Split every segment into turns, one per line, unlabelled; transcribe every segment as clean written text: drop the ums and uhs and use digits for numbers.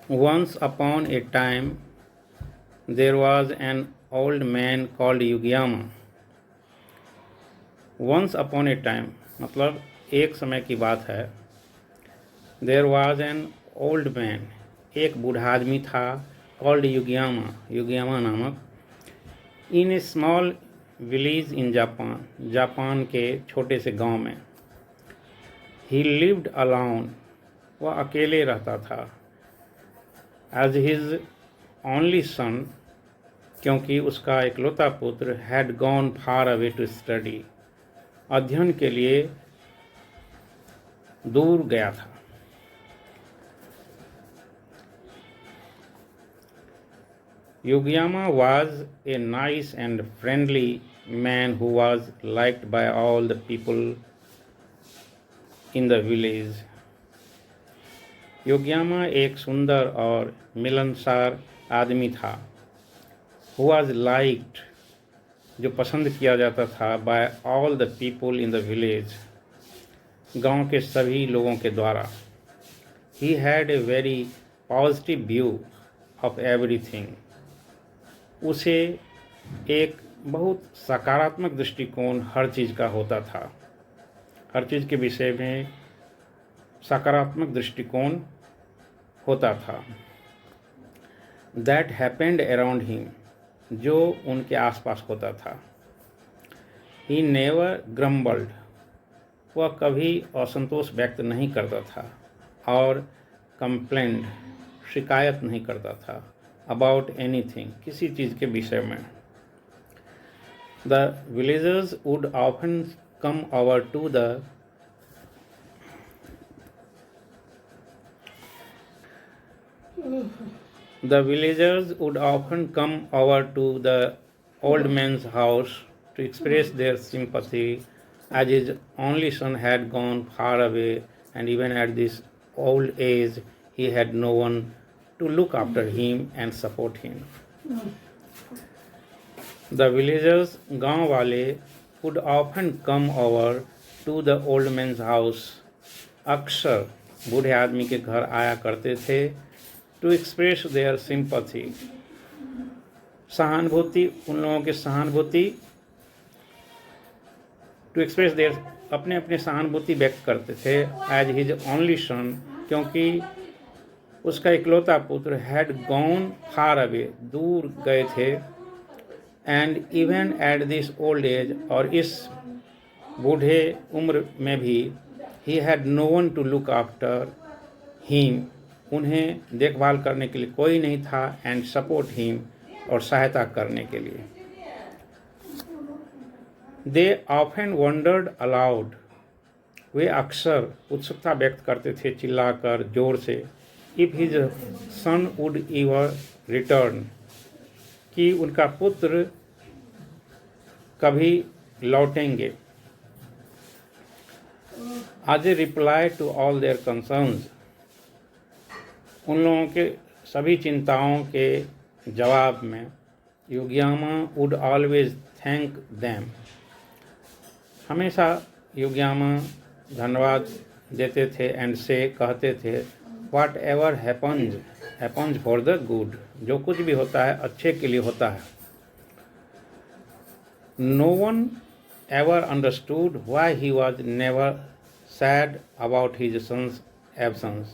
Once upon a time, there was an old man called Yugiyama. Once upon a time मतलब एक समय की बात है. There was an old man, एक बूढ़ा आदमी था, called Yugiyama नामक, in a small village in Japan, Japan के छोटे से गांव में. He lived alone, वह अकेले रहता था. As his only son, क्योंकि उसका इकलौता पुत्र had gone far away to study, अध्ययन के लिए दूर गया था. Yugiyama was a nice and friendly man who was liked by all the people in the village. योग्यामा एक सुंदर और मिलनसार आदमी था. Who was liked, जो पसंद किया जाता था, by all the people in the village, गांव के सभी लोगों के द्वारा. He had a very positive view of everything. उसे एक बहुत सकारात्मक दृष्टिकोण हर चीज़ का होता था. हर चीज़ के विषय में सकारात्मक दृष्टिकोण होता था. That happened around him, जो उनके आसपास होता था. He never grumbled, वह कभी असंतोष व्यक्त नहीं करता था, और complained, शिकायत नहीं करता था, about anything, किसी चीज़ के विषय में. The villagers would often come over to the villagers would often come over to the old man's house to express their sympathy, as his only son had gone far away, and even at this old age he had no one to look after him and support him. The villagers, गांव वाले, would often come over to the old man's house, अक्सर बूढ़े आदमी के घर आया करते थे, to express their sympathy, सहानुभूति, उन लोगों की सहानुभूति, to express their, अपने अपने सहानुभूति व्यक्त करते थे, as his only son, क्योंकि उसका इकलौता पुत्र had gone far away, दूर गए थे, and even at this old age, और इस बूढ़े उम्र में भी, he had no one to look after him, उन्हें देखभाल करने के लिए कोई नहीं था, and support him, और सहायता करने के लिए. They often wondered aloud, वे अक्सर उत्सुकता व्यक्त करते थे चिल्लाकर जोर से, if his son would ever return, कि उनका पुत्र कभी लौटेंगे. As a reply to all their concerns, उन लोगों के सभी चिंताओं के जवाब में, योग्यामा would always thank them, हमेशा योग्यामा धन्यवाद देते थे, and say, कहते थे, whatever happens for the good, जो कुछ भी होता है अच्छे के लिए होता है. No one ever understood why he was never sad about his son's absence.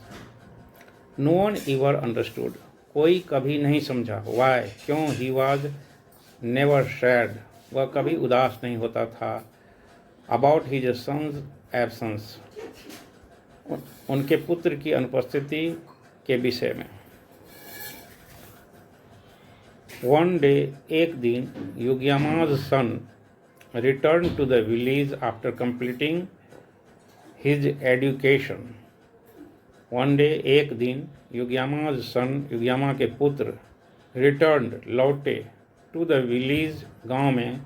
No one ever understood, कोई कभी नहीं समझा, why, क्यों, he was never sad, वह कभी उदास नहीं होता था, about his son's absence, उनके पुत्र की अनुपस्थिति के विषय में. One day, एक दिन, Yugiyama's son returned to the village after completing his education. One day, एक दिन, Yugiyama's son, युगियामा के पुत्र, returned, लौटे, to the village, गांव में,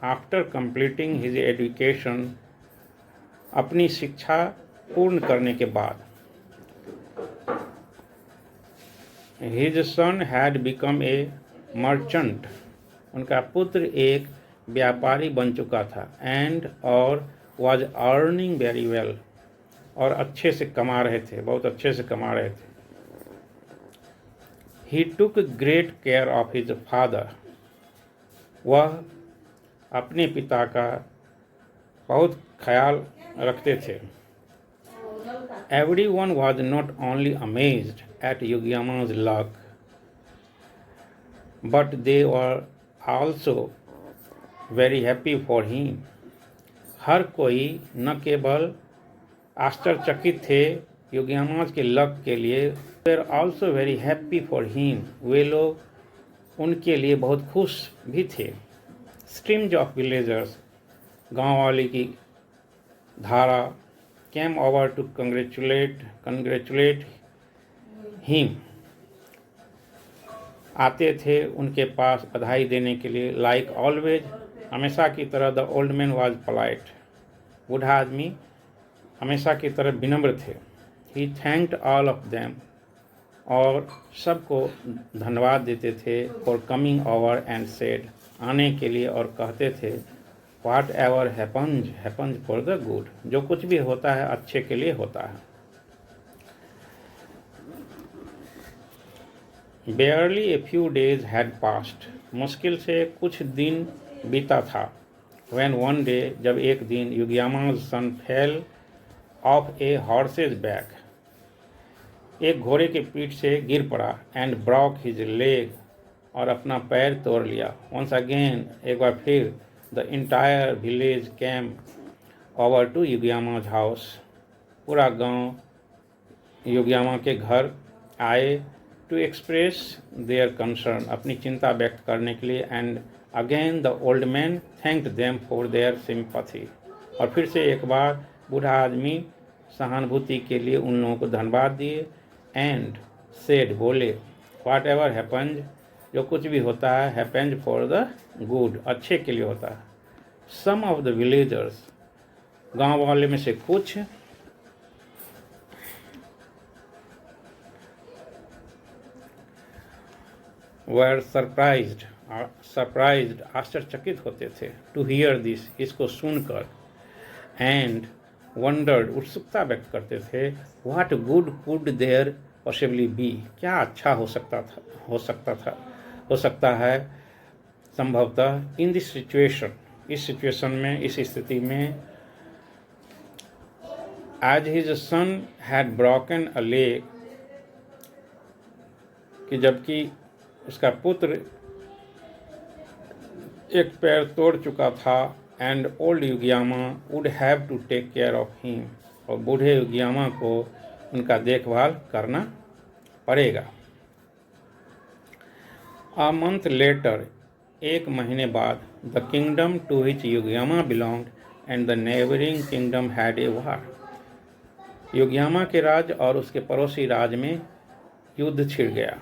after completing his education, अपनी शिक्षा पूर्ण करने के बाद. His son had become a merchant, उनका पुत्र एक व्यापारी बन चुका था, and और was earning very well, और अच्छे से कमा रहे थे, बहुत अच्छे से कमा रहे थे. He took great care of his father. वह अपने पिता का बहुत ख्याल रखते थे. Everyone was not only amazed at Yogyama's luck, but they were also very happy for him. हर कोई न केवल आश्चर्यचकित थे योग्यामाज के लक के लिए, they were also very happy for him. वे लोग उनके लिए बहुत खुश भी थे. Streams of villagers, गांव वाले की धारा, came over to congratulate him. आते थे उनके पास बधाई देने के लिए. Like always, हमेशा की तरह the old man was polite. बूढ़ा आदमी हमेशा की तरह विनम्र थे. He thanked all of them. और सबको धन्यवाद देते थे. For coming over and said, आने के लिए, और कहते थे, Whatever happens for the good. जो कुछ भी होता है अच्छे के लिए होता है. Barely a few days had passed. मुश्किल से कुछ दिन बीता था. When one day, जब एक दिन Yogyama's son fell off a horse's back. एक घोड़े के पीठ से गिर पड़ा. And broke his leg. और अपना पैर तोड़ लिया. Once again, एक बार फिर, the entire village came over to Yogyama's house. पूरा गांव योग्यामा के घर आए to express their concern, अपनी चिंता व्यक्त करने के लिए. And again the old man thanked them for their sympathy. और फिर से एक बार बूढ़ा आदमी सहानुभूति के लिए उन लोगों को धन्यवाद दिए. And said, बोले, whatever happens, जो कुछ भी होता है happens for the good, अच्छे के लिए होता है. Some of the villagers, गांव वाले में से कुछ, were surprised, आश्चर्यचकित होते थे. To hear this, इसको सुनकर. And wondered, उत्सुकता व्यक्त करते थे. What good could there possibly be, क्या अच्छा हो सकता है संभवतः. In this situation, इस सिचुएशन में, इस स्थिति में. As his son had broken a leg, कि जबकि उसका पुत्र एक पैर तोड़ चुका था. And old Yogyama would have to take care of him, और बूढ़े योग्यामा को उनका देखभाल करना पड़ेगा. A month later, एक महीने बाद, the kingdom to which Yogyama belonged and the neighboring kingdom had a war. योग्यामा के राज्य और उसके पड़ोसी राज्य में युद्ध छिड़ गया.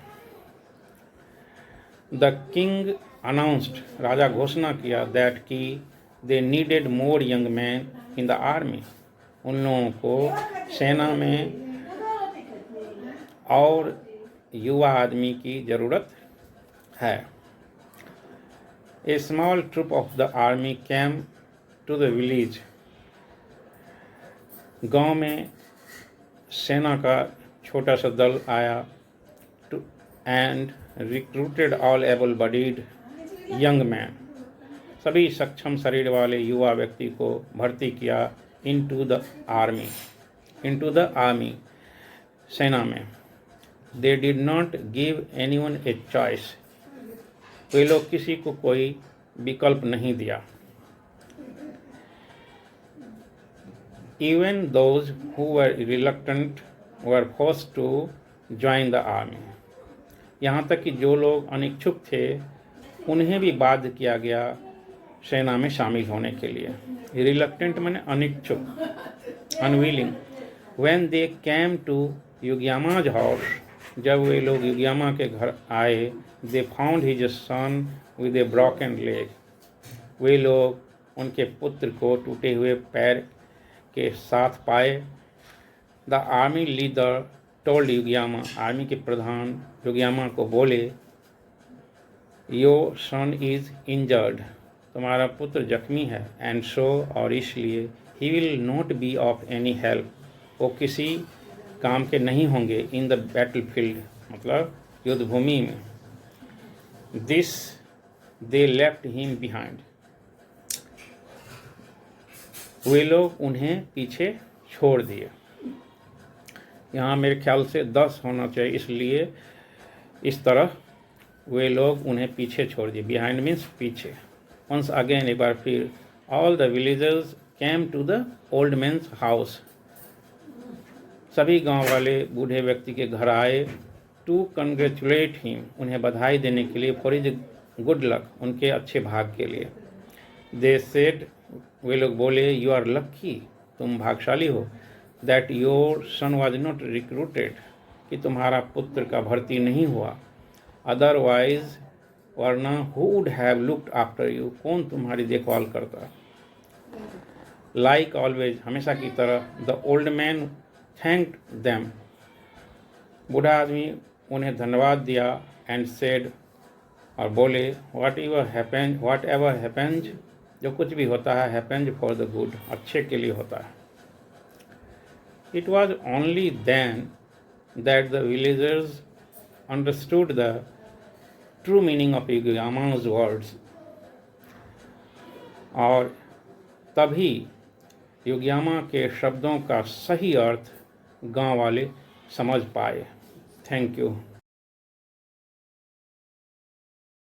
The king announced, राजा घोषणा किया, that कि they needed more young men in the army. उन लोगों को सेना में और युवा आदमी की जरूरत है. A small troop of the army came to the village. गांव में सेना का छोटा सा दल आया. And recruited all able-bodied young men. सभी सक्षम शरीर वाले युवा व्यक्ति को भर्ती किया. Into the army, सेना में. They did not give anyone a choice. वे लोग किसी को कोई विकल्प नहीं दिया. Even those who were reluctant were forced to join the army. यहाँ तक कि जो लोग अनिच्छुक थे उन्हें भी बाध्य किया गया सेना में शामिल होने के लिए. Reluctant माने अनिच्छुक, unwilling. When they came to Yogyama's house, जब वे लोग योग्यामा के घर आए, they found his son with a broken leg. वे लोग उनके पुत्र को टूटे हुए पैर के साथ पाए. The army leader told Yogyama, army के प्रधान योग्यामा को बोले, Your son is injured, तुम्हारा पुत्र जख्मी है. And so, और इसलिए, he will not be of any help, वो किसी काम के नहीं होंगे. In the battlefield, मतलब युद्ध भूमि में। This they left him behind, वे लोग उन्हें पीछे छोड़ दिए। यहाँ मेरे ख्याल से 10 होना चाहिए, इसलिए इस तरह वे लोग उन्हें पीछे छोड़ दिए। बिहाइंड मीन्स पीछे। वंस अगेन, एक बार फिर, all the villagers came to the old man's house, सभी गांव वाले बूढ़े व्यक्ति के घर आए। टू कंग्रेचुलेट हिम, उन्हें बधाई देने के लिए, फॉर हिज गुड लक, उनके अच्छे भाग के लिए। दे सेड, वे लोग बोले, यू आर लक्की, तुम भाग्यशाली हो, that your son was not recruited, कि तुम्हारा पुत्र का भर्ती नहीं हुआ। अदरवाइज, वरना, who would have looked after you, कौन तुम्हारी देखभाल करता। लाइक ऑलवेज, हमेशा की तरह, the old man thanked them, बूढ़ा आदमी उन्हें धन्यवाद दिया। एंड सेड, और बोले, वाट एवर हैपेंज, जो कुछ भी होता है, हैपेंज फॉर द गुड, अच्छे के लिए होता है। It was only then that the villagers understood the true meaning of युग्यामा's वर्ड्स, और तभी युग्यामा के शब्दों का सही अर्थ गांव वाले समझ पाए। Thank you.